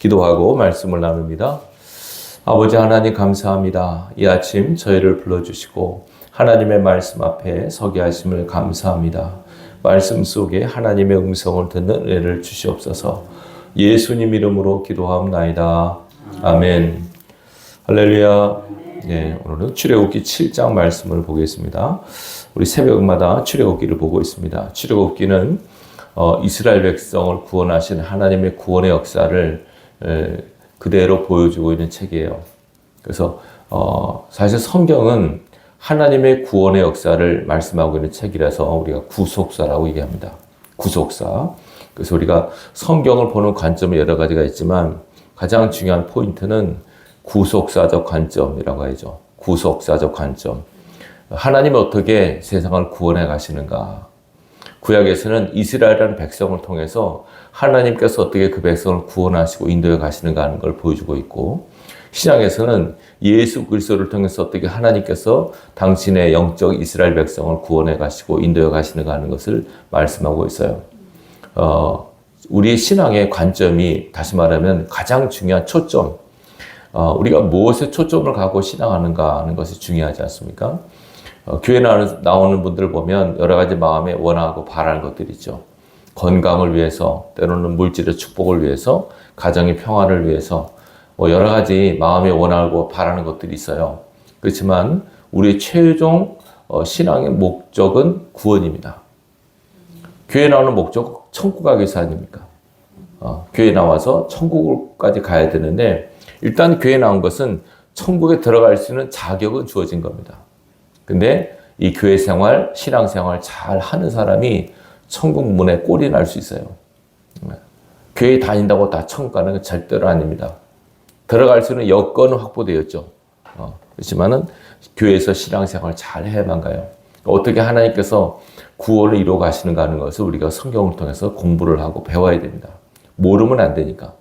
기도하고 말씀을 나눕니다. 아버지 하나님 감사합니다. 이 아침 저희를 불러주시고 하나님의 말씀 앞에 서게 하심을 감사합니다. 말씀 속에 하나님의 음성을 듣는 은혜를 주시옵소서. 예수님 이름으로 기도하옵나이다. 아멘. 할렐루야. 네, 오늘은 출애굽기 7장 말씀을 보겠습니다. 우리 새벽마다 출애굽기를 보고 있습니다. 출애굽기는 이스라엘 백성을 구원하신 하나님의 구원의 역사를 그대로 보여주고 있는 책이에요. 그래서 사실 성경은 하나님의 구원의 역사를 말씀하고 있는 책이라서 우리가 구속사라고 얘기합니다. 구속사. 그래서 우리가 성경을 보는 관점은 여러 가지가 있지만 가장 중요한 포인트는 구속사적 관점이라고 하죠. 구속사적 관점. 하나님이 어떻게 세상을 구원해 가시는가. 구약에서는 이스라엘이라는 백성을 통해서 하나님께서 어떻게 그 백성을 구원하시고 인도해 가시는가 하는 걸 보여주고 있고, 신약에서는 예수 그리스도를 통해서 어떻게 하나님께서 당신의 영적 이스라엘 백성을 구원해 가시고 인도해 가시는가 하는 것을 말씀하고 있어요. 우리 신앙의 관점이 다시 말하면 가장 중요한 초점, 우리가 무엇에 초점을 갖고 신앙하는가 하는 것이 중요하지 않습니까? 교회 나오는 분들을 보면 여러 가지 마음에 원하고 바라는 것들이 있죠. 건강을 위해서, 때로는 물질의 축복을 위해서, 가정의 평화를 위해서 여러 가지 마음에 원하고 바라는 것들이 있어요. 그렇지만 우리의 최종 신앙의 목적은 구원입니다. 교회 나오는 목적 천국 가기 위해서 아닙니까? 교회 나와서 천국까지 가야 되는데 일단 교회 나온 것은 천국에 들어갈 수 있는 자격은 주어진 겁니다. 근데 이 교회 생활, 신앙 생활 잘 하는 사람이 천국 문에 꼴이 날 수 있어요. 교회 다닌다고 다 천국 가는 건 절대로 아닙니다. 들어갈 수 있는 여건은 확보되었죠. 그렇지만은 교회에서 신앙 생활 잘 해야만 가요. 어떻게 하나님께서 구원을 이루어 가시는가 하는 것을 우리가 성경을 통해서 공부를 하고 배워야 됩니다. 모르면 안 되니까.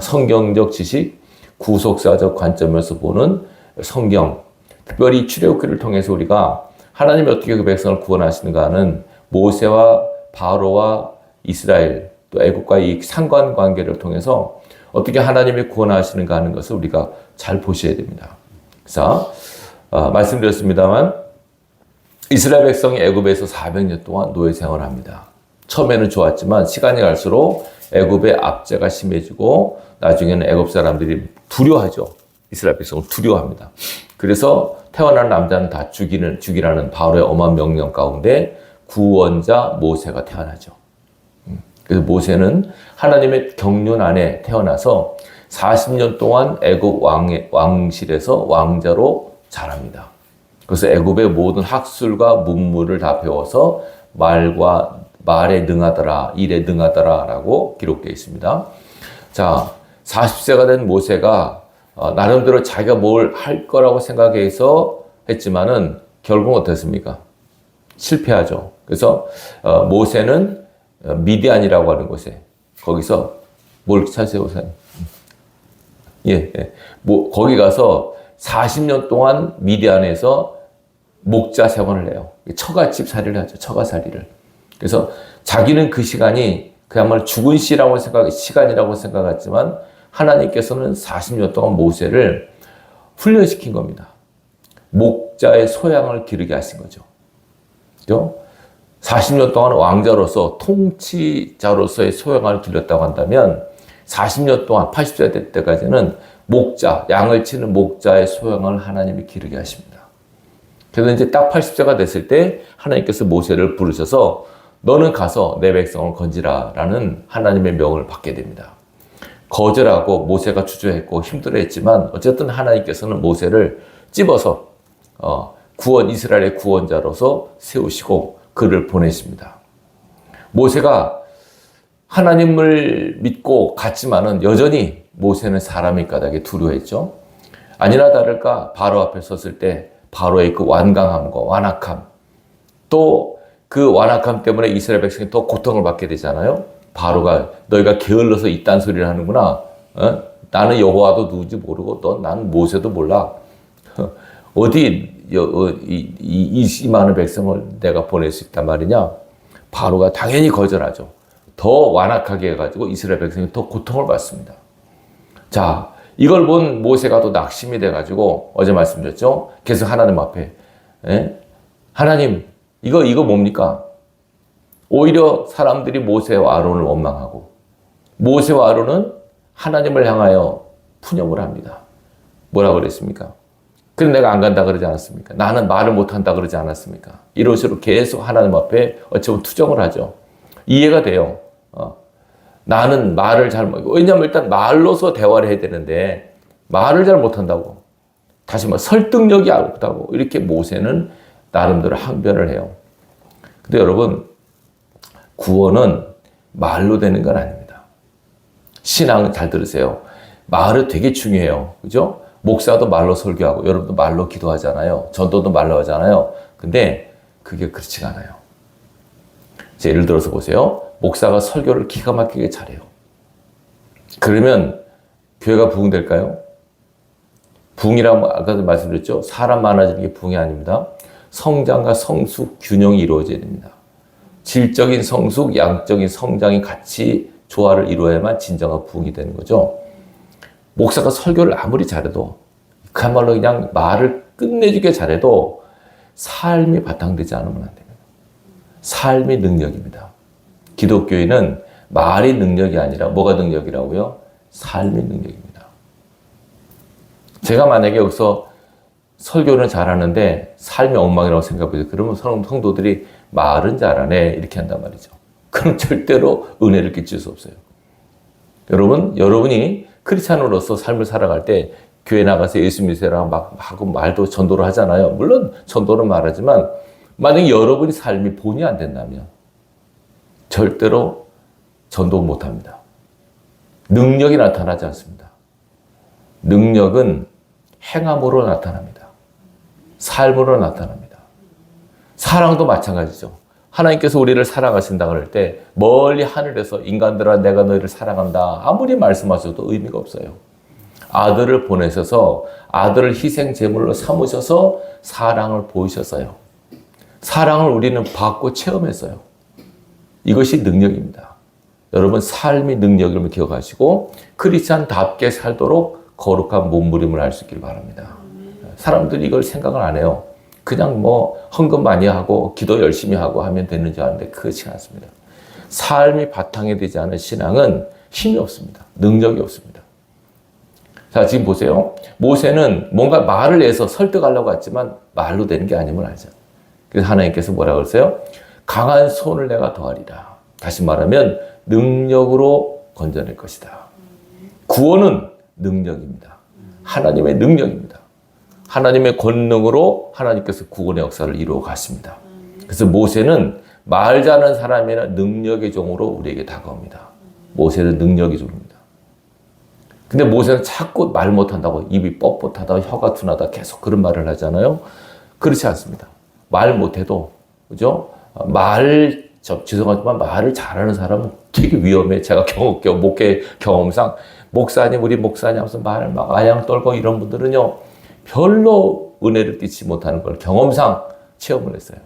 성경적 지식, 구속사적 관점에서 보는 성경, 특별히 출애굽기를 통해서 우리가 하나님이 어떻게 그 백성을 구원하시는가 하는 모세와 바로와 이스라엘 또 애국과의 이 상관관계를 통해서 어떻게 하나님이 구원하시는가 하는 것을 우리가 잘 보셔야 됩니다. 그래서 말씀드렸습니다만 이스라엘 백성이 애굽에서 400년 동안 노예 생활을 합니다. 처음에는 좋았지만 시간이 갈수록 애굽의 압제가 심해지고 나중에는 애굽 사람들이 두려워하죠. 이스라엘 백성을 두려워합니다. 그래서 태어난 남자는 다 죽이라는 바로의 엄한 명령 가운데 구원자 모세가 태어나죠. 그래서 모세는 하나님의 경륜 안에 태어나서 40년 동안 애굽 왕실에서 왕자로 자랍니다. 그래서 애굽의 모든 학술과 문물을 다 배워서 말에 능하더라, 일에 능하더라라고 기록되어 있습니다. 자, 40세가 된 모세가 나름대로 자기가 뭘 할 거라고 생각해서 했지만은 결국 어땠습니까? 실패하죠. 그래서 모세는 미디안이라고 하는 곳에 거기서 뭘 찾으세요, 우선? 거기 가서 40년 동안 미디안에서 목자 생활을 해요. 처갓집 살이를 하죠. 처가살이를. 그래서 자기는 그 시간이 그야말로 죽은 시간이라고 생각했지만 하나님께서는 40년 동안 모세를 훈련시킨 겁니다. 목자의 소양을 기르게 하신 거죠. 그죠? 40년 동안 왕자로서 통치자로서의 소양을 길렀다고 한다면 40년 동안 80세 될 때까지는 목자, 양을 치는 목자의 소양을 하나님이 기르게 하십니다. 그래서 이제 딱 80세가 됐을 때 하나님께서 모세를 부르셔서 너는 가서 내 백성을 건지라 라는 하나님의 명을 받게 됩니다. 거절하고 모세가 주저했고 힘들어했지만 어쨌든 하나님께서는 모세를 찝어서 이스라엘의 구원자로서 세우시고 그를 보내십니다. 모세가 하나님을 믿고 갔지만은 여전히 모세는 사람의 까닭에 두려워했죠. 아니나 다를까 바로 앞에 섰을 때 바로의 그 완강함과 완악함, 또 그 완악함 때문에 이스라엘 백성이 더 고통을 받게 되잖아요. 바로가 너희가 게을러서 이딴 소리를 하는구나. 나는 여호와도 누군지 모르고 나는 모세도 몰라. 어디 이 많은 백성을 내가 보낼 수 있단 말이냐. 바로가 당연히 거절하죠. 더 완악하게 해가지고 이스라엘 백성이 더 고통을 받습니다. 자, 이걸 본 모세가 또 낙심이 돼가지고 어제 말씀드렸죠. 계속 하나님 앞에 하나님 이거 뭡니까? 오히려 사람들이 모세와 아론을 원망하고 모세와 아론은 하나님을 향하여 푸념을 합니다. 뭐라고 그랬습니까? 그럼 내가 안 간다 그러지 않았습니까? 나는 말을 못한다 그러지 않았습니까? 이런 식으로 계속 하나님 앞에 어찌보면 투정을 하죠. 이해가 돼요. 나는 말을 왜냐하면 일단 말로서 대화를 해야 되는데 말을 잘 못한다고. 다시 말해 설득력이 없다고. 이렇게 모세는 나름대로 항변을 해요. 근데 여러분, 구원은 말로 되는 건 아닙니다. 신앙은 잘 들으세요. 말은 되게 중요해요. 그죠? 목사도 말로 설교하고, 여러분도 말로 기도하잖아요. 전도도 말로 하잖아요. 근데 그게 그렇지가 않아요. 예를 들어서 보세요. 목사가 설교를 기가 막히게 잘해요. 그러면 교회가 부흥될까요? 부흥이라고 아까도 말씀드렸죠. 사람 많아지는 게 부흥이 아닙니다. 성장과 성숙 균형이 이루어져야 됩니다. 질적인 성숙, 양적인 성장이 같이 조화를 이루어야만 진정한 부흥이 되는 거죠. 목사가 설교를 아무리 잘해도 그야말로 그냥 말을 끝내주게 잘해도 삶이 바탕되지 않으면 안 됩니다. 삶이 능력입니다. 기독교인은 말이 능력이 아니라 뭐가 능력이라고요? 삶이 능력입니다. 제가 만약에 여기서 설교는 잘하는데 삶이 엉망이라고 생각해요. 그러면 성도들이 말은 잘하네 이렇게 한단 말이죠. 그럼 절대로 은혜를 끼칠 수 없어요. 여러분이 크리스찬으로서 삶을 살아갈 때 교회 나가서 예수 믿으세요 막 하고 말도 전도를 하잖아요. 물론 전도는 말하지만 만약에 여러분이 삶이 본이 안 된다면 절대로 전도 못 합니다. 능력이 나타나지 않습니다. 능력은 행함으로 나타납니다. 삶으로 나타납니다. 사랑도 마찬가지죠. 하나님께서 우리를 사랑하신다 그럴 때 멀리 하늘에서 인간들아 내가 너희를 사랑한다 아무리 말씀하셔도 의미가 없어요. 아들을 보내셔서 아들을 희생 제물로 삼으셔서 사랑을 보이셨어요. 사랑을 우리는 받고 체험했어요. 이것이 능력입니다. 여러분 삶이 능력임을 기억하시고 크리스찬답게 살도록 거룩한 몸부림을 할 수 있기를 바랍니다. 사람들이 이걸 생각을 안 해요. 그냥 헌금 많이 하고 기도 열심히 하고 하면 되는 줄 아는데 그렇지 않습니다. 삶이 바탕이 되지 않은 신앙은 힘이 없습니다. 능력이 없습니다. 자, 지금 보세요. 모세는 뭔가 말을 해서 설득하려고 했지만 말로 되는 게 아님을 알죠. 그래서 하나님께서 뭐라고 그랬어요? 강한 손을 내가 더하리라. 다시 말하면 능력으로 건져낼 것이다. 구원은 능력입니다. 하나님의 능력입니다. 하나님의 권능으로 하나님께서 구원의 역사를 이루어 갔습니다. 그래서 모세는 말 잘하는 사람이나 능력의 종으로 우리에게 다가옵니다. 모세는 능력의 종입니다. 근데 모세는 자꾸 말 못한다고 입이 뻣뻣하다 혀가 둔하다 계속 그런 말을 하잖아요. 그렇지 않습니다. 말 못해도 그죠? 죄송하지만 말을 잘하는 사람은 되게 위험해. 제가 목회 경험상 목사님 우리 목사님 하면서 말을 막 아양 떨고 이런 분들은요 별로 은혜를 끼치지 못하는 걸 경험상 체험을 했어요.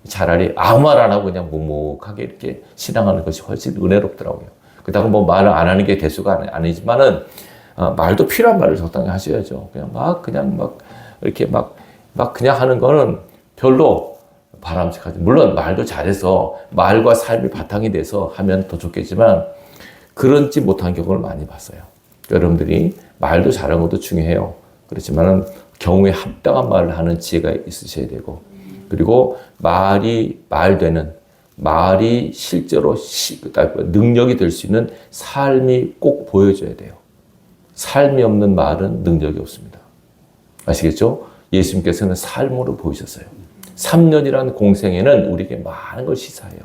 차라리 아무 말 안 하고 그냥 묵묵하게 이렇게 신앙하는 것이 훨씬 은혜롭더라고요. 그렇다고 말을 안 하는 게 대수가 아니지만은 말도 필요한 말을 적당히 하셔야죠. 그냥 이렇게 그냥 하는 거는 별로 바람직하지. 물론 말도 잘해서 말과 삶이 바탕이 돼서 하면 더 좋겠지만 그렇지 못한 경우를 많이 봤어요. 여러분들이 말도 잘하는 것도 중요해요. 그렇지만은 경우에 합당한 말을 하는 지혜가 있으셔야 되고 그리고 말이 실제로 능력이 될 수 있는 삶이 꼭 보여줘야 돼요. 삶이 없는 말은 능력이 없습니다. 아시겠죠? 예수님께서는 삶으로 보이셨어요. 3년이라는 공생에는 우리에게 많은 걸 시사해요.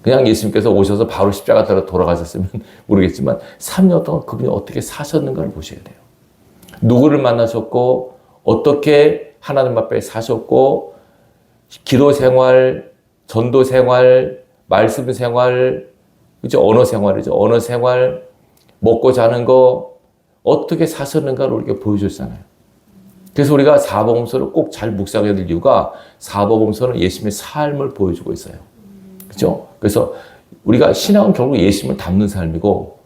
그냥 예수님께서 오셔서 바로 십자가 따라 돌아가셨으면 모르겠지만 3년 동안 그분이 어떻게 사셨는가를 보셔야 돼요. 누구를 만나셨고 어떻게 하나님 앞에 사셨고 기도 생활, 전도 생활, 말씀 생활, 그죠? 언어 생활이죠. 언어 생활, 먹고 자는 거 어떻게 사셨는가를 우리에게 보여줬잖아요. 그래서 우리가 사복음서를 꼭 잘 묵상해야 될 이유가 사복음서는 예수님의 삶을 보여주고 있어요. 그죠? 그래서 우리가 신앙은 결국 예수님을 닮는 삶이고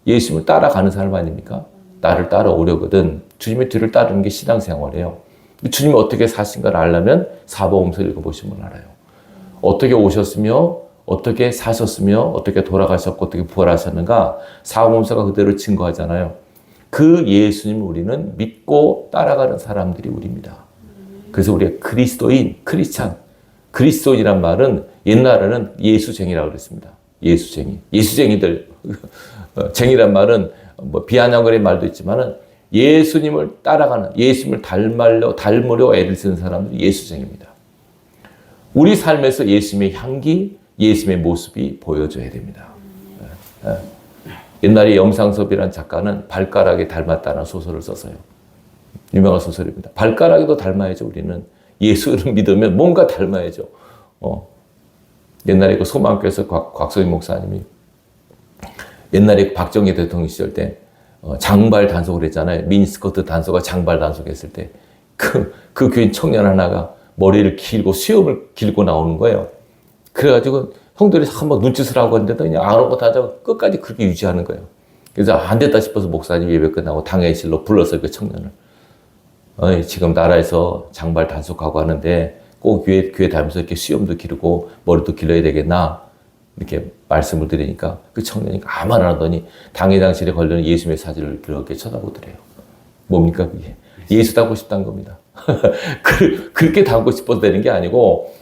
예수님을 따라가는 사람 아닙니까? 나를 따라오려거든. 주님의 뒤를 따르는 게 신앙생활이에요. 주님이 어떻게 사신가를 알려면 사복음서 읽어보시면 알아요. 어떻게 오셨으며 어떻게 사셨으며 어떻게 돌아가셨고 어떻게 부활하셨는가 사복음서가 그대로 증거하잖아요. 그 예수님을 우리는 믿고 따라가는 사람들이 우리입니다. 그래서 우리가 그리스도인, 크리스찬, 그리스도인이란 말은 옛날에는 예수쟁이라고 그랬습니다. 예수쟁이. 예수쟁이들. 쟁이란 말은 뭐 비아냥거리는 말도 있지만은 예수님을 따라가는, 예수님을 닮으려 애를 쓰는 사람들이 예수쟁입니다. 우리 삶에서 예수님의 향기, 예수님의 모습이 보여줘야 됩니다. 옛날에 염상섭이라는 작가는 발가락에 닮았다는 소설을 썼어요. 유명한 소설입니다. 발가락에도 닮아야죠, 우리는. 예수를 믿으면 뭔가 닮아야죠. 옛날에 그 소망교에서 곽소희 목사님이 옛날에 박정희 대통령 시절 때 장발 단속을 했잖아요. 미니스커트 단속과 장발 단속했을 때 그 교인 청년 하나가 머리를 길고 수염을 길고 나오는 거예요. 그래가지고 형들이 한번 눈짓을 하고 했는데도 그냥 아무것도 하지 않고 끝까지 그렇게 유지하는 거예요. 그래서 안 됐다 싶어서 목사님 예배 끝나고 당회의실로 불렀어요, 그 청년을. 지금 나라에서 장발 단속하고 하는데 꼭 교회 다니면서 이렇게 수염도 기르고 머리도 길러야 되겠나? 이렇게 말씀을 드리니까 그 청년이 아무 말 안 하더니 당회장실에 걸려있는 예수님의 사진을 그렇게 쳐다보더래요. 뭡니까 그게? 예수 닮고 싶다는 겁니다. 그렇게 닮고 싶어서 되는 게 아니고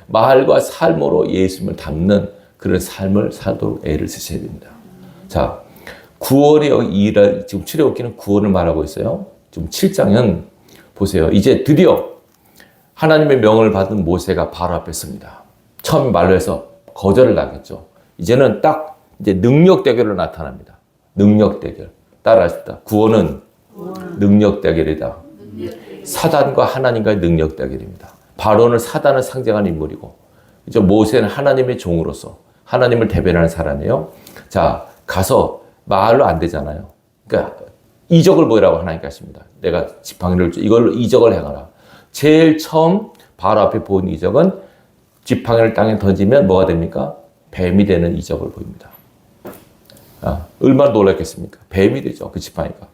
말과 삶으로 예수님을 닮는 그런 삶을 살도록 애를 쓰셔야 됩니다. 자, 9월에 지금 출애굽기는 9월을 말하고 있어요. 지금 7장은 보세요. 이제 드디어 하나님의 명을 받은 모세가 바로 앞에 섭니다. 처음 말로 해서 거절을 당했죠. 이제는 딱 이제 능력 대결로 나타납니다. 능력 대결. 따라하십니다. 구원은 능력 대결이다. 사단과 하나님과의 능력 대결입니다. 바로는 사단을 상징하는 인물이고, 이제 모세는 하나님의 종으로서 하나님을 대변하는 사람이에요. 자, 가서 말로 안 되잖아요. 그러니까 이적을 보이라고 하나님께 하십니다. 내가 지팡이를 이걸로 이적을 행하라. 제일 처음 바로 앞에 본 이적은 지팡이를 땅에 던지면 뭐가 됩니까? 뱀이 되는 이적을 보입니다. 얼마나 놀랐겠습니까? 뱀이 되죠, 그 지팡이가.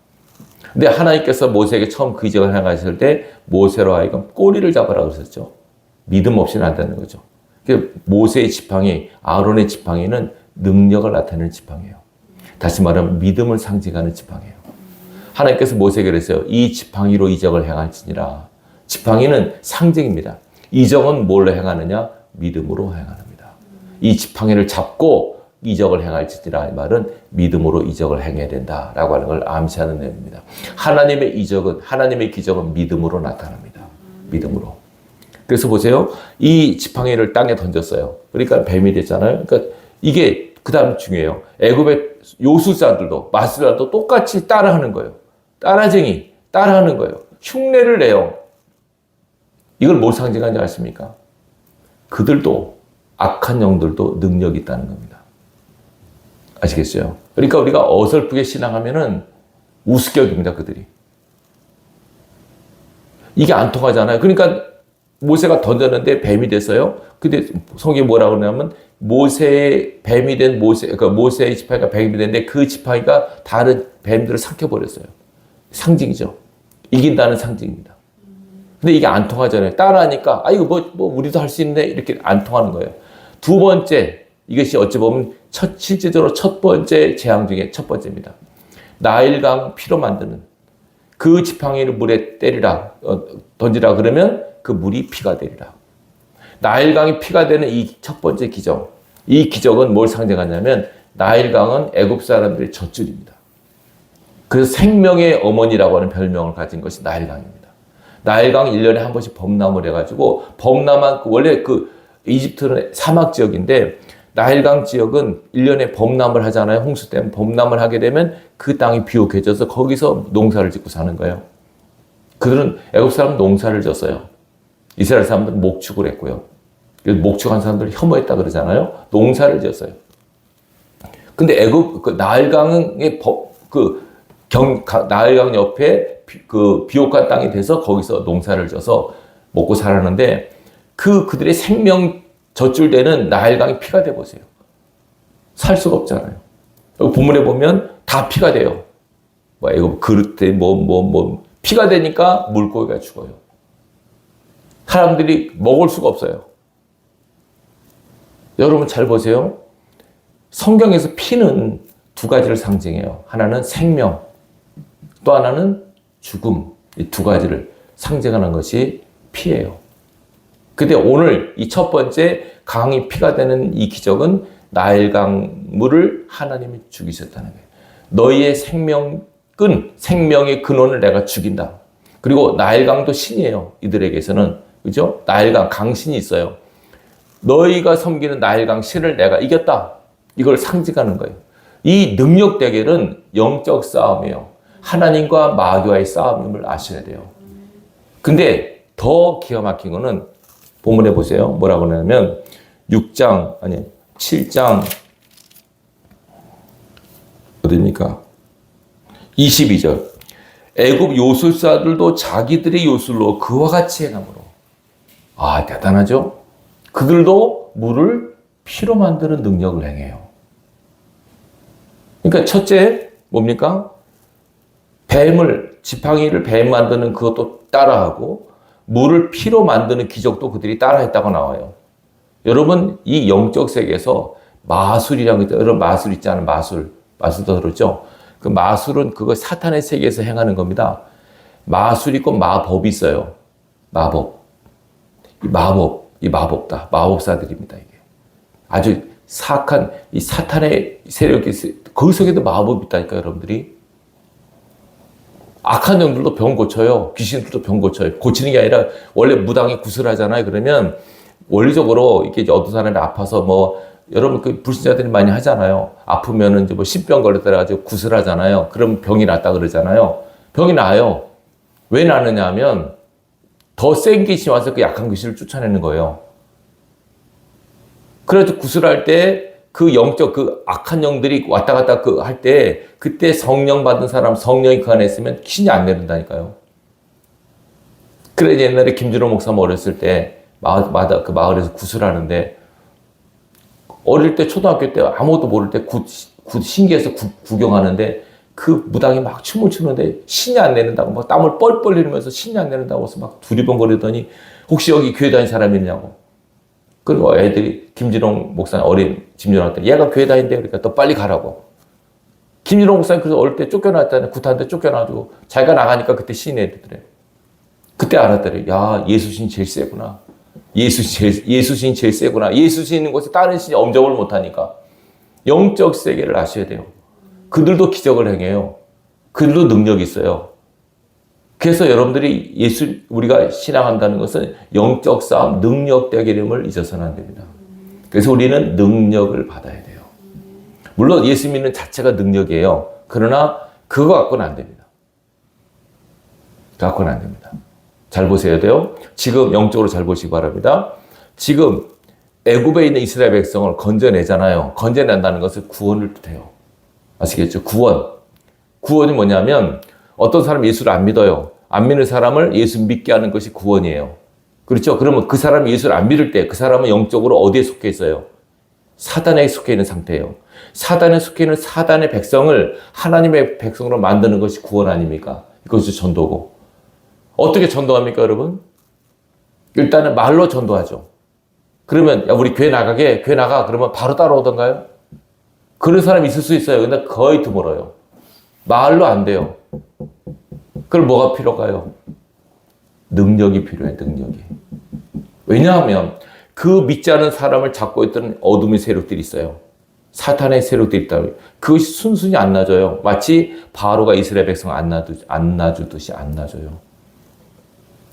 근데 하나님께서 모세에게 처음 그 이적을 행하실 때 모세로 하여금 꼬리를 잡으라고 그러셨죠. 믿음 없이는 안 되는 거죠. 모세의 지팡이, 아론의 지팡이는 능력을 나타내는 지팡이에요. 다시 말하면 믿음을 상징하는 지팡이에요. 하나님께서 모세에게 그랬어요. 이 지팡이로 이적을 행할지니라. 지팡이는 상징입니다. 이적은 뭘로 행하느냐? 믿음으로 행합니다. 이 지팡이를 잡고 이적을 행할지니라. 이 말은 믿음으로 이적을 행해야 된다라고 하는 걸 암시하는 내용입니다. 하나님의 이적은, 하나님의 기적은 믿음으로 나타납니다. 믿음으로. 그래서 보세요. 이 지팡이를 땅에 던졌어요. 그러니까 뱀이 됐잖아요. 그러니까 이게 그 다음 중요해요. 애굽의 요술사들도 마술사도 똑같이 따라하는 거예요. 따라쟁이, 따라하는 거예요. 흉내를 내요. 이걸 뭘 상징하는지 아십니까? 그들도, 악한 영들도 능력이 있다는 겁니다. 아시겠어요? 그러니까 우리가 어설프게 신앙하면은 우습격입니다, 그들이. 이게 안 통하잖아요. 그러니까 모세가 던졌는데 뱀이 됐어요. 근데 성경이 뭐라고 그러냐면 모세의 뱀이 된 그러니까 모세의 지팡이가 뱀이 됐는데 그 지팡이가 다른 뱀들을 삼켜버렸어요. 상징이죠. 이긴다는 상징입니다. 근데 이게 안 통하잖아요. 따라하니까 이거 뭐 우리도 할 수 있네 이렇게 안 통하는 거예요. 두 번째, 이것이 어찌 보면 실제적으로 첫 번째 재앙 중에 첫 번째입니다. 나일강 피로 만드는 그 지팡이를 물에 때리라, 던지라 그러면 그 물이 피가 되리라. 나일강이 피가 되는 이 첫 번째 기적. 이 기적은 뭘 상징하냐면 나일강은 애굽 사람들의 젖줄입니다. 그래서 생명의 어머니라고 하는 별명을 가진 것이 나일강입니다. 나일강은 1년에 한 번씩 범람을 해가지고 원래 그 이집트는 사막 지역인데 나일강 지역은 1년에 범람을 하잖아요. 홍수 때문에 범람을 하게 되면 그 땅이 비옥해져서 거기서 농사를 짓고 사는 거예요. 그들은 애굽 사람은 농사를 졌어요. 이스라엘 사람들은 목축을 했고요. 그래서 목축한 사람들을 혐오했다 그러잖아요. 농사를 지었어요. 근데 애굽 나일강의 나일강 옆에 비옥한 땅이 돼서 거기서 농사를 져서 먹고 살았는데 그들의 생명 젖줄되는 나일강이 피가 돼 보세요. 살 수가 없잖아요. 본문에 보면 다 피가 돼요. 뭐 이거 그릇에 피가 되니까 물고기가 죽어요. 사람들이 먹을 수가 없어요. 여러분 잘 보세요. 성경에서 피는 두 가지를 상징해요. 하나는 생명, 또 하나는 죽음. 이 두 가지를 상징하는 것이 피예요. 근데 오늘 이 첫 번째 강이 피가 되는 이 기적은 나일강 물을 하나님이 죽이셨다는 거예요. 너희의 생명의 근원을 내가 죽인다. 그리고 나일강도 신이에요. 이들에게서는. 그죠? 나일강, 강신이 있어요. 너희가 섬기는 나일강 신을 내가 이겼다. 이걸 상징하는 거예요. 이 능력 대결은 영적 싸움이에요. 하나님과 마귀와의 싸움임을 아셔야 돼요. 근데 더 기가 막힌 거는 본문에 보세요. 뭐라고 하냐면 7장 어디입니까? 22절. 애굽 요술사들도 자기들의 요술로 그와 같이 행함으로. 아, 대단하죠? 그들도 물을 피로 만드는 능력을 행해요. 그러니까 첫째 뭡니까? 지팡이를 뱀 만드는 그것도 따라하고 물을 피로 만드는 기적도 그들이 따라했다고 나와요. 여러분 이 영적 세계에서 마술이라는 게 여러분 마술 있잖아요. 마술도 들었죠? 그 마술은 그거 사탄의 세계에서 행하는 겁니다. 마술 있고 마법이 있어요. 이 마법다. 마법사들입니다. 이게 아주 사악한 이 사탄의 세력이 그 속에도 마법이 있다니까 여러분들이. 악한 영들도 병 고쳐요. 귀신들도 병 고쳐요. 고치는 게 아니라 원래 무당이 구슬하잖아요. 그러면 원리적으로 이게 어떤 사람이 아파서 여러분 그 불신자들이 많이 하잖아요. 아프면은 이제 신병 걸렸다 가지고 구슬하잖아요. 그럼 병이 낫다 그러잖아요. 병이 나아요. 왜 나느냐 하면 더 센 귀신이 와서 그 약한 귀신을 쫓아내는 거예요. 그래서 구슬할 때 그 영적 그 악한 영들이 왔다 갔다 할 때 그때 성령 받은 사람 성령이 그 안에 있으면 신이 안 내린다니까요. 그래서 옛날에 김준호 목사님 어렸을 때 그 마을에서 구슬하는데 어릴 때 초등학교 때 아무것도 모를 때 신기해서 구경하는데 그 무당이 막 춤을 추는데 신이 안 내린다고 막 땀을 뻘뻘 흘리면서 신이 안 내린다고 해서 막 두리번거리더니 혹시 여기 교회 다니는 사람이 있냐고. 그리고 애들이 김진홍 목사님 어린 김진홍한테 얘가 교회 다닌대 그러니까 너 빨리 가라고. 김진홍 목사님 그래서 어릴 때 쫓겨났다네. 구타한테 쫓겨나가지고 자기가 나가니까 그때 신이 내리더래. 그때 알았더래. 야 예수신 제일 세구나. 예수신이 제일 세구나. 예수신 있는 곳에 다른 신이 엄정을 못하니까. 영적 세계를 아셔야 돼요. 그들도 기적을 행해요. 그들도 능력이 있어요. 그래서 여러분들이 우리가 신앙한다는 것은 영적 싸움, 능력 대결임을 잊어서는 안 됩니다. 그래서 우리는 능력을 받아야 돼요. 물론 예수 믿는 자체가 능력이에요. 그러나 그거 갖고는 안 됩니다. 갖고는 안 됩니다. 잘 보셔야 돼요. 지금 영적으로 잘 보시기 바랍니다. 지금 애굽에 있는 이스라엘 백성을 건져내잖아요. 건져낸다는 것은 구원을 뜻해요. 아시겠죠? 구원이 뭐냐면 어떤 사람이 예수를 안 믿어요. 안 믿는 사람을 예수 믿게 하는 것이 구원이에요. 그렇죠? 그러면 그 사람이 예수를 안 믿을 때 그 사람은 영적으로 어디에 속해 있어요? 사단에 속해 있는 상태예요. 사단에 속해 있는 사단의 백성을 하나님의 백성으로 만드는 것이 구원 아닙니까? 이것이 전도고. 어떻게 전도합니까, 여러분? 일단은 말로 전도하죠. 그러면 야, 우리 교회 나가. 그러면 바로 따라오던가요? 그런 사람이 있을 수 있어요. 근데 거의 드물어요. 말로 안 돼요. 그럼 뭐가 필요할까요? 능력이 필요해, 능력이. 왜냐하면 그 믿지 않은 사람을 잡고 있던 어둠의 세력들이 있어요. 사탄의 세력들이 있다. 그것이 순순히 안 놔줘요. 마치 바로가 이스라엘 백성 안 놔주듯이 안 놔줘요.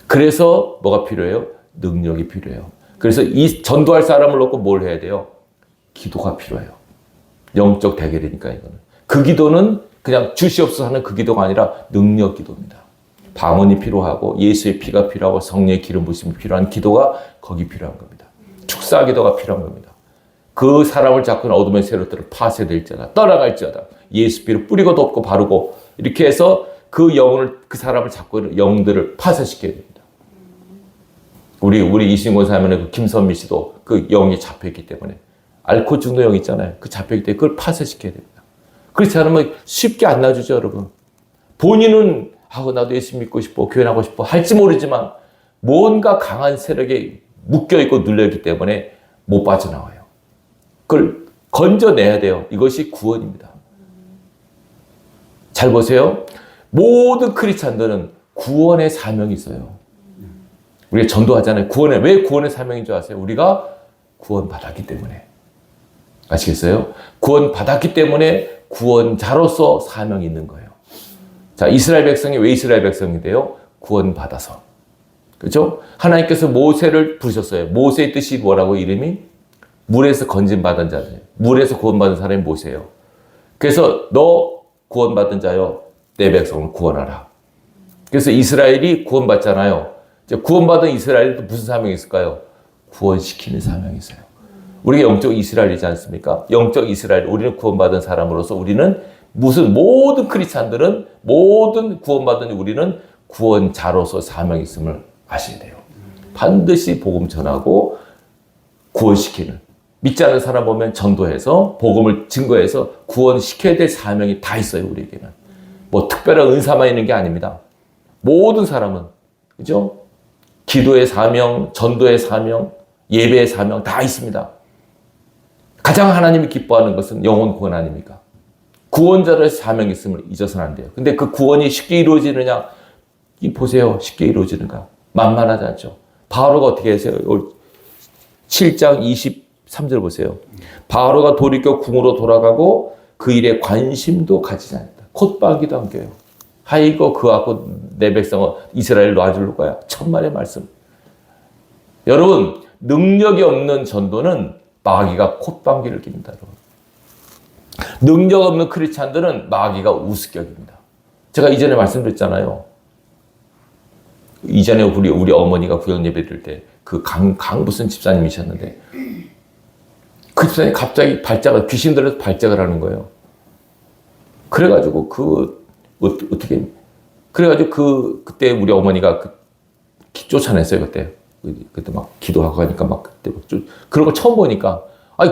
그래서 뭐가 필요해요? 능력이 필요해요. 그래서 이 전도할 사람을 놓고 뭘 해야 돼요? 기도가 필요해요. 영적 대결이니까 이거는. 그 기도는 그냥 주시옵소서 하는 그 기도가 아니라 능력 기도입니다. 방언이 필요하고 예수의 피가 필요하고 성령의 기름 부심이 필요한 기도가 거기 필요한 겁니다. 축사 기도가 필요한 겁니다. 그 사람을 잡고 있는 어둠의 세력들을 파쇄될지어다 떠나갈지어다 예수 피를 뿌리고 덮고 바르고 이렇게 해서 그 사람을 잡고 있는 영들을 파쇄시켜야 됩니다. 우리 이신권 사면의 그 김선미 씨도 그 영이 잡혀있기 때문에 알코올 중독 영 있잖아요. 그 잡혀있기 때문에 그걸 파쇄시켜야 됩니다. 그렇지 않으면 쉽게 안 놔주죠, 여러분. 본인은 나도 예수 믿고 싶어, 교회 나가고 싶어 할지 모르지만 뭔가 강한 세력에 묶여있고 눌려있기 때문에 못 빠져나와요. 그걸 건져내야 돼요. 이것이 구원입니다. 잘 보세요. 모든 크리스찬들은 구원의 사명이 있어요. 우리가 전도하잖아요. 왜 구원의 사명인 줄 아세요? 우리가 구원받았기 때문에. 아시겠어요? 구원받았기 때문에 구원자로서 사명이 있는 거예요. 자, 이스라엘 백성이 왜 이스라엘 백성이 돼요? 구원받아서. 그렇죠? 하나님께서 모세를 부르셨어요. 모세의 뜻이 뭐라고 이름이? 물에서 건진받은 자예요. 물에서 구원받은 사람이 모세예요. 그래서 너 구원받은 자여 내 백성을 구원하라. 그래서 이스라엘이 구원받잖아요. 이제 구원받은 이스라엘도 무슨 사명이 있을까요? 구원시키는 사명이 있어요. 우리가 영적 이스라엘이지 않습니까? 영적 이스라엘, 우리는 구원받은 사람으로서 우리는 모든 크리스찬들은 모든 구원받은 우리는 구원자로서 사명이 있음을 아셔야 돼요. 반드시 복음 전하고 구원시키는, 믿지 않는 사람 보면 전도해서 복음을 증거해서 구원시켜야 될 사명이 다 있어요. 우리에게는 뭐 특별한 은사만 있는 게 아닙니다. 모든 사람은, 그죠? 기도의 사명, 전도의 사명, 예배의 사명 다 있습니다. 가장 하나님이 기뻐하는 것은 영혼 구원 아닙니까? 구원자로의 사명이 있음을 잊어서는 안 돼요. 근데 그 구원이 쉽게 이루어지느냐? 보세요. 쉽게 이루어지는가? 만만하지 않죠. 바로가 어떻게 했어요? 7장 23절 보세요. 바로가 돌이켜 궁으로 돌아가고 그 일에 관심도 가지지 않았다. 콧방귀도 안 껴요. 아이고 그하고 내 백성은 이스라엘 놔줄 거야. 천만의 말씀. 여러분, 능력이 없는 전도는 마귀가 콧방귀를 낍니다. 여러분. 능력 없는 크리스찬들은 마귀가 우습격입니다. 제가 이전에 말씀드렸잖아요. 이전에 우리 어머니가 구역 예배 드릴 때 그 무슨 집사님이셨는데 그 집사님이 갑자기 귀신 들어서 발작을 하는 거예요. 그래가지고 그때 우리 어머니가 쫓아냈어요. 그때 막 기도하고 하니까 그런 걸 처음 보니까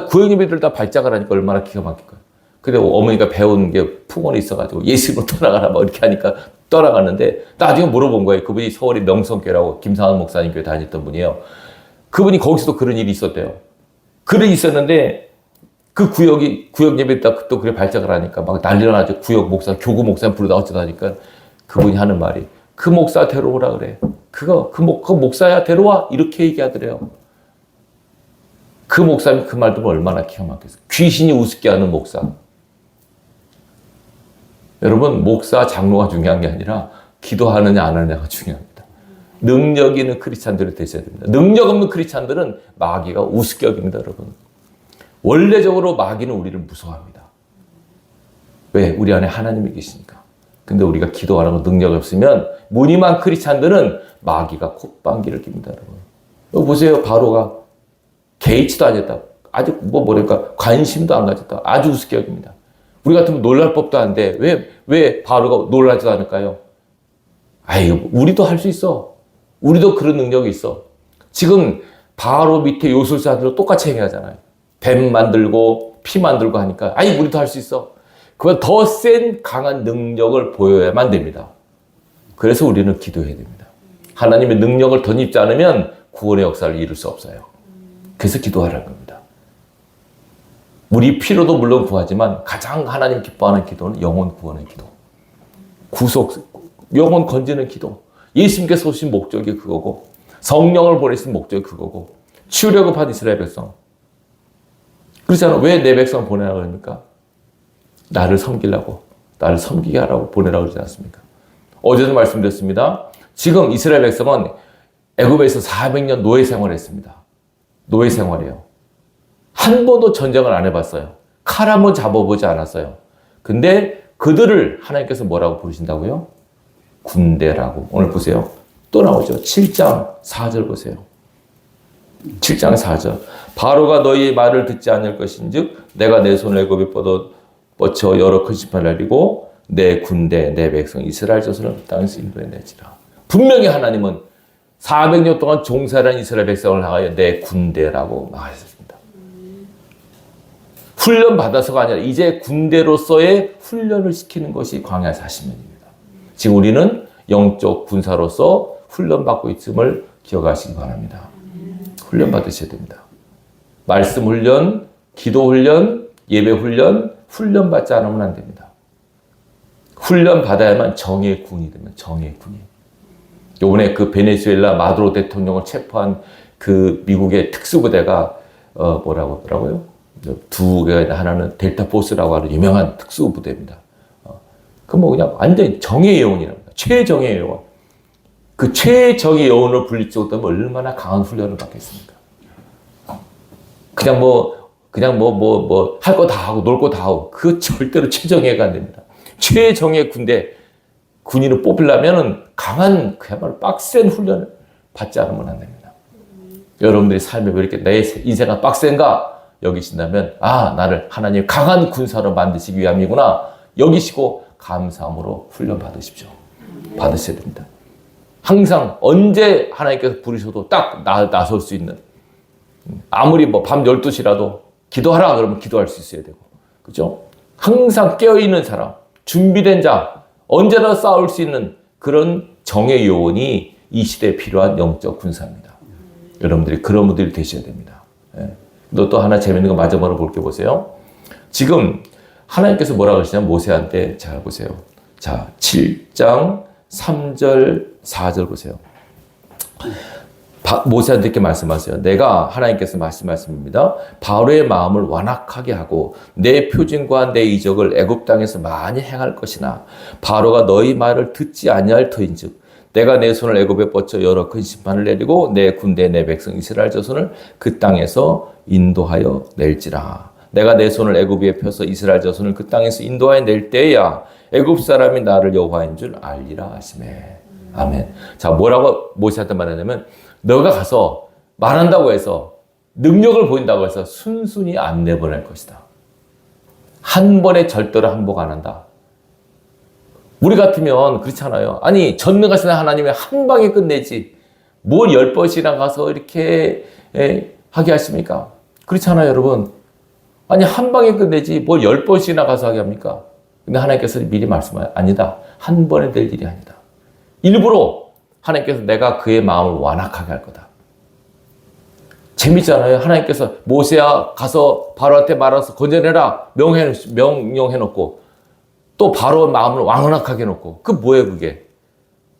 구역 예배들 다 발작을 하니까 얼마나 기가 막힐까요. 근데 어머니가 배운 게 풍원이 있어가지고 예수로 떠나가라 막 이렇게 하니까 떠나갔는데 나중에 물어본 거예요. 그분이 서울의 명성교회라고 김상환 목사님 교회 다녔던 분이에요. 그분이 거기서도 그런 일이 있었대요. 그런 일이 있었는데 그 구역 예배 때 또 그래 발작을 하니까 막 난리가 나죠. 교구 목사님 부르다 어쩌다 하니까 그분이 하는 말이 그 목사 데려오라 그래. 그 목사야 데려와 이렇게 얘기하더래요. 그 목사님 그 말 들으면 얼마나 기가 막혔어요. 귀신이 우습게 하는 목사. 여러분, 목사, 장로가 중요한 게 아니라 기도하느냐 안 하느냐가 중요합니다. 능력 있는 크리스찬들이 되셔야 됩니다. 능력 없는 크리스찬들은 마귀가 우습격입니다, 여러분. 원래적으로 마귀는 우리를 무서워합니다. 왜? 우리 안에 하나님이 계시니까. 근데 우리가 기도 안 하고 능력이 없으면 무늬만 크리스찬들은 마귀가 콧방귀를 낍니다, 여러분. 여기 보세요, 바로가 개의치도 안 했다. 아직 관심도 안 가졌다. 아주 우습격입니다. 우리 같으면 놀랄 법도 한데 왜 바로가 놀라지도 않을까요? 우리도 할 수 있어. 우리도 그런 능력이 있어. 지금 바로 밑에 요술사들도 똑같이 행하잖아요. 뱀 만들고 피 만들고 하니까 우리도 할 수 있어. 그건 더 센 강한 능력을 보여야만 됩니다. 그래서 우리는 기도해야 됩니다. 하나님의 능력을 덧입지 않으면 구원의 역사를 이룰 수 없어요. 그래서 기도하라는 겁니다. 우리 필요도 물론 구하지만 가장 하나님 기뻐하는 기도는 영혼 구원의 기도. 영혼 건지는 기도. 예수님께서 오신 목적이 그거고 성령을 보내신 목적이 그거고 치유려고 받은 이스라엘 백성. 그렇잖아요. 왜 내 백성을 보내라고 그럽니까? 나를 섬기려고, 나를 섬기게 하라고 보내라고 그러지 않습니까? 어제도 말씀드렸습니다. 지금 이스라엘 백성은 애굽에서 400년 노예 생활을 했습니다. 노예 생활이에요. 한 번도 전쟁을 안 해봤어요. 칼 한번 잡아보지 않았어요. 근데 그들을 하나님께서 뭐라고 부르신다고요? 군대라고. 오늘 보세요. 또 나오죠. 7장 4절 보세요. 7장 4절. 바로가 너희의 말을 듣지 않을 것인즉 내가 내 손을 애굽에 뻗쳐 여러 큰 심판을 내리고 내 군대 내 백성 이스라엘 자손을 땅에서 인도해내지라. 분명히 하나님은 400년 동안 종살이한 이스라엘 백성을 향하여 내 군대라고 말하셨습니다. 훈련 받아서가 아니라 이제 군대로서의 훈련을 시키는 것이 광야 40년입니다. 지금 우리는 영적 군사로서 훈련받고 있음을 기억하시기 바랍니다. 훈련 받으셔야 됩니다. 말씀 훈련, 기도 훈련, 예배 훈련, 훈련 받지 않으면 안 됩니다. 훈련 받아야만 정의 군이 되면 정의 군이. 요번에 그 베네수엘라 마두로 대통령을 체포한 그 미국의 특수부대가 뭐라고 하더라고요? 두 개가 하나는 델타 포스라고 하는 유명한 특수부대입니다. 그 뭐 그냥 완전히 정의 요원이랍니다. 최정의 요원. 그 최정의 요원을 불릴 정도면 얼마나 강한 훈련을 받겠습니까? 그냥 할 거 다 하고 놀 거 다 하고 그 절대로 최정예가 안 됩니다. 최정예 군인을 뽑으려면은 강한 그야말로 빡센 훈련을 받지 않으면 안 됩니다. 여러분들이 삶에 왜 이렇게 내 인생은 빡센가 여기신다면 나를 하나님 강한 군사로 만드시기 위함이구나 여기시고 감사함으로 훈련 받으십시오. 받으셔야 됩니다. 항상 언제 하나님께서 부르셔도 딱 나설 수 있는, 아무리 밤 12시라도 기도하라 그러면 기도할 수 있어야 되고, 그죠? 항상 깨어있는 사람, 준비된 자, 언제나 싸울 수 있는 그런 정의 요원이 이 시대에 필요한 영적 군사입니다. 여러분들이 그런 분들이 되셔야 됩니다. 또 하나 재밌는 거 마지막으로 볼게 보세요. 지금 하나님께서 뭐라고 하시냐면 모세한테 잘 보세요. 자, 7장 3절 4절 보세요. 모세한테 이렇게 말씀하세요. 내가 하나님께서 말씀입니다. 바로의 마음을 완악하게 하고 내 표징과 내 이적을 애굽 땅에서 많이 행할 것이나 바로가 너희 말을 듣지 아니할 터인즉 내가 내 손을 애굽에 뻗쳐 여러 큰 심판을 내리고 내 군대 내 백성 이스라엘 자손을 그 땅에서 인도하여 낼지라. 내가 내 손을 애굽 위에 펴서 이스라엘 자손을 그 땅에서 인도하여 낼 때야 애굽 사람이 나를 여호와인 줄 알리라 하시매. 아멘. 자, 뭐라고 모세한테 말하냐면 너가 가서 말한다고 해서 능력을 보인다고 해서 순순히 안 내보낼 것이다. 한 번에 절대로 항복 안 한다. 우리 같으면 그렇잖아요. 아니 전능하신 하나님이 한 방에 끝내지 뭘 10번씩이나 가서 이렇게 하게 하십니까? 그렇잖아요, 여러분. 아니 한 방에 끝내지 뭘 10번씩이나 가서 하게 합니까? 근데 하나님께서 미리 말씀하세요. 아니다. 한 번에 될 일이 아니다. 일부러 하나님께서 내가 그의 마음을 완악하게 할 거다. 재밌잖아요. 하나님께서 모세야 가서 바로한테 말아서 건져내라 명령해놓고 또 바로 마음을 완악하게 해놓고 그 뭐예요 그게?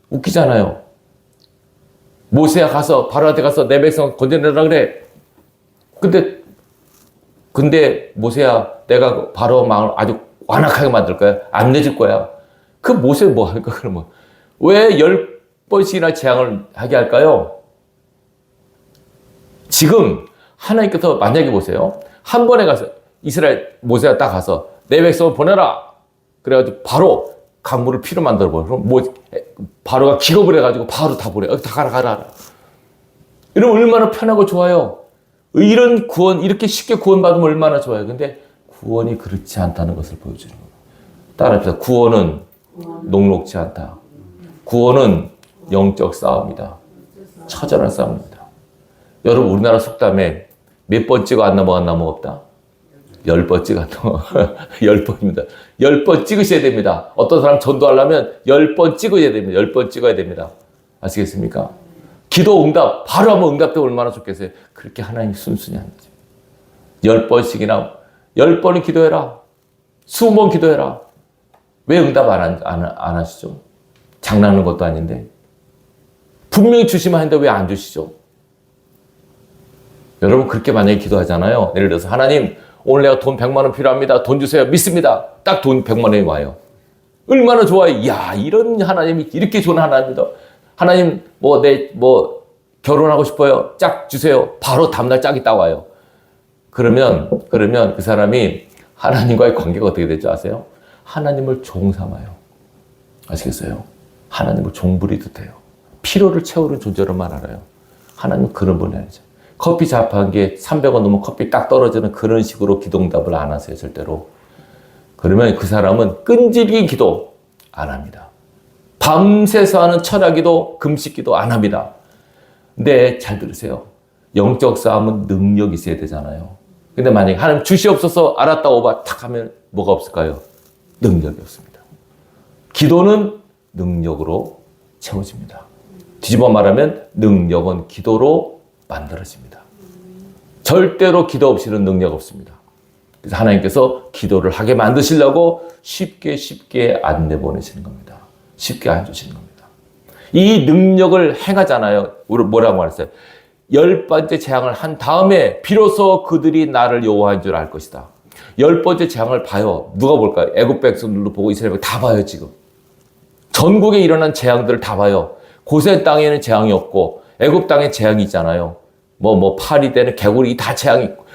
웃기잖아요. 모세야 가서 바로한테 가서 내 백성 건져내라 그래. 근데 모세야 내가 바로 마음을 아주 완악하게 만들 거야. 안 내줄 거야. 그 모세 뭐 할까 그러면? 왜 10번씩이나 재앙을 하게 할까요? 지금 하나님께서 만약에 보세요. 한 번에 가서 이스라엘 모세가 딱 가서 내 백성을 보내라. 그래가지고 바로 강물을 피로 만들어버려. 그럼 바로가 기겁을 해가지고 바로 다 보내. 다 가라. 이러면 얼마나 편하고 좋아요. 이런 구원, 이렇게 쉽게 구원받으면 얼마나 좋아요. 근데 구원이 그렇지 않다는 것을 보여주는 거예요. 따라합시다. 구원은 녹록지 않다. 구원은 영적 싸움이다. 처절한 싸움입니다. 여러분 우리나라 속담에 몇 번 찍어 안 넘어간 나무 없다? 10번 찍어 안 넘어. 10번입니다. 10번 찍으셔야 됩니다. 어떤 사람 전도하려면 10번 찍어야 됩니다. 10번 찍어야 됩니다. 아시겠습니까? 기도 응답 바로 한번 응답되면 얼마나 좋겠어요. 그렇게 하나님이 순순히 하는 거죠. 10번씩이나 10번을 기도해라. 20번 기도해라. 왜 응답 안 하시죠? 장난하는 것도 아닌데. 분명히 주시면 하는데 왜 안 주시죠? 여러분 그렇게 만약에 기도하잖아요. 예를 들어서 하나님 오늘 내가 돈 100만 원 필요합니다. 돈 주세요. 믿습니다. 딱 돈 100만 원이 와요. 얼마나 좋아요. 이야 이런 하나님이 이렇게 좋은 하나님이다. 하나님 결혼하고 싶어요. 짝 주세요. 바로 다음날 짝이 따와요. 그러면 그 사람이 하나님과의 관계가 어떻게 될지 아세요? 하나님을 종 삼아요. 아시겠어요? 하나님을 종부리듯 해요. 피로를 채우는 존재로만 알아요. 하나님은 그런 분이 아니죠. 커피 자판기에 300원 넘으면 커피 딱 떨어지는 그런 식으로 기도응답을 안 하세요. 절대로. 그러면 그 사람은 끈질긴 기도 안 합니다. 밤새서 하는 철야기도 금식기도 안 합니다. 근데 잘 들으세요. 영적 싸움은 능력이 있어야 되잖아요. 근데 만약에 하나님 주시옵소서 알았다 오바 탁 하면 뭐가 없을까요? 능력이 없습니다. 기도는 능력으로 채워집니다. 뒤집어 말하면 능력은 기도로 만들어집니다. 절대로 기도 없이는 능력 없습니다. 그래서 하나님께서 기도를 하게 만드시려고 쉽게 안 내보내시는 겁니다. 쉽게 안 주시는 겁니다. 이 능력을 행하잖아요. 우리 뭐라고 말했어요? 10번째 재앙을 한 다음에 비로소 그들이 나를 여호와인 줄 알 것이다. 10번째 재앙을 봐요. 누가 볼까요? 애굽 백성들도 보고 이스라엘 백성 다 봐요, 지금. 전국에 일어난 재앙들을 다 봐요. 고센 땅에는 재앙이 없고 애굽 땅에 재앙이 있잖아요. 파리 되는 개구리 다 재앙이 있고.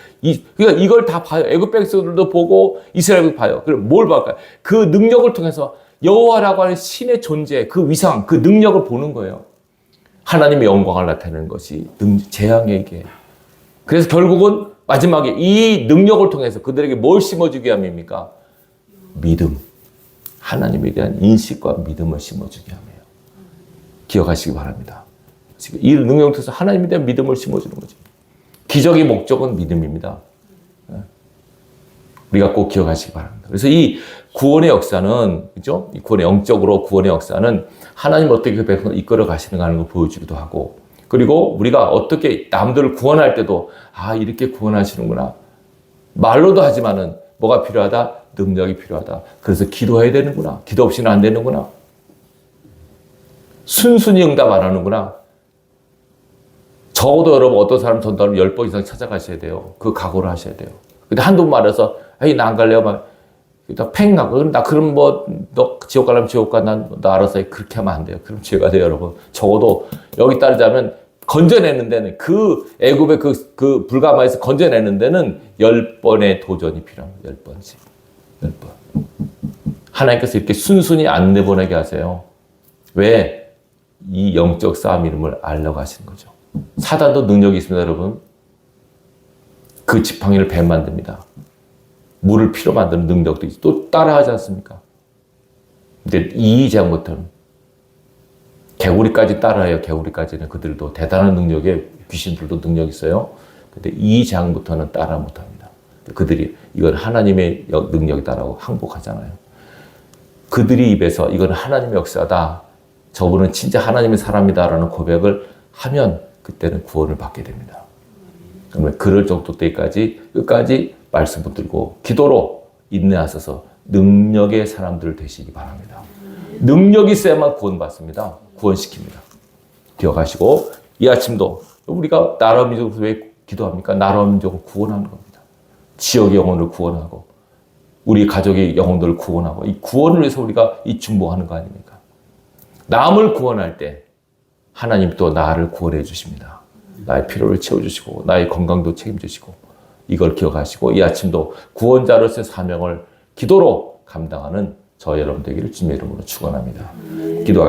그러니까 이걸 다 봐요. 애굽 백성들도 보고 이스라엘도 봐요. 그럼 뭘 볼까요? 그 능력을 통해서 여호와라고 하는 신의 존재, 그 위상, 그 능력을 보는 거예요. 하나님의 영광을 나타내는 것이 재앙에게. 그래서 결국은 마지막에 이 능력을 통해서 그들에게 뭘 심어주기 위함입니까? 믿음. 하나님에 대한 인식과 믿음을 심어주기 위함이에요. 기억하시기 바랍니다. 지금 이 능력을 통해서 하나님에 대한 믿음을 심어주는 거죠. 기적의 목적은 믿음입니다. 우리가 꼭 기억하시기 바랍니다. 그래서 이 구원의 역사는, 그죠? 이 영적으로 구원의 역사는 하나님 어떻게 그 백성을 이끌어 가시는가 하는 걸 보여주기도 하고, 그리고 우리가 어떻게 남들을 구원할 때도, 이렇게 구원하시는구나. 말로도 하지만은 뭐가 필요하다? 능력이 필요하다. 그래서 기도해야 되는구나. 기도 없이는 안 되는구나. 순순히 응답 안 하는구나. 적어도 여러분 어떤 사람 전도하면 10번 이상 찾아가셔야 돼요. 그 각오를 하셔야 돼요. 근데 한두 번 말해서 나 안 갈래요. 막 팽 하고 그럼 너 지옥 가려면 지옥 가. 너 알아서 해. 그렇게 하면 안 돼요. 그럼 지옥 가세요, 여러분. 적어도 여기 따르자면 건져내는 데는 그 애굽의 그 불가마에서 건져내는 데는 10번의 도전이 필요합니다. 10번씩. 10번. 하나님께서 이렇게 순순히 안 내보내게 하세요. 왜? 이 영적 싸움 이름을 알려고 하시는 거죠. 사단도 능력이 있습니다, 여러분. 그 지팡이를 뱀 만듭니다. 물을 피로 만드는 능력도 있고 또 따라하지 않습니까? 근데 이 장부터는 개구리까지 따라해요. 개구리까지는 그들도 대단한 능력에 귀신들도 능력이 있어요. 근데 이 장부터는 따라 못합니다. 그들이 이건 하나님의 능력이다라고 항복하잖아요. 그들이 입에서 이건 하나님의 역사다. 저분은 진짜 하나님의 사람이다라는 고백을 하면 그때는 구원을 받게 됩니다. 그러면 그럴 정도 때까지 끝까지 말씀 붙들고 기도로 인내하셔서 능력의 사람들 되시기 바랍니다. 능력이 있어야만 구원받습니다. 구원시킵니다. 기억하시고 이 아침도 우리가 나라 민족을 왜 기도합니까? 나라 민족을 구원하는 겁니다. 지역의 영혼을 구원하고 우리 가족의 영혼들을 구원하고 이 구원을 위해서 우리가 이 중보하는 거 아닙니까? 남을 구원할 때 하나님 또 나를 구원해 주십니다. 나의 필요를 채워주시고 나의 건강도 책임지시고 이걸 기억하시고 이 아침도 구원자로서의 사명을 기도로 감당하는 저 여러분 되기를 주님의 이름으로 축원합니다. 기도하겠습니다.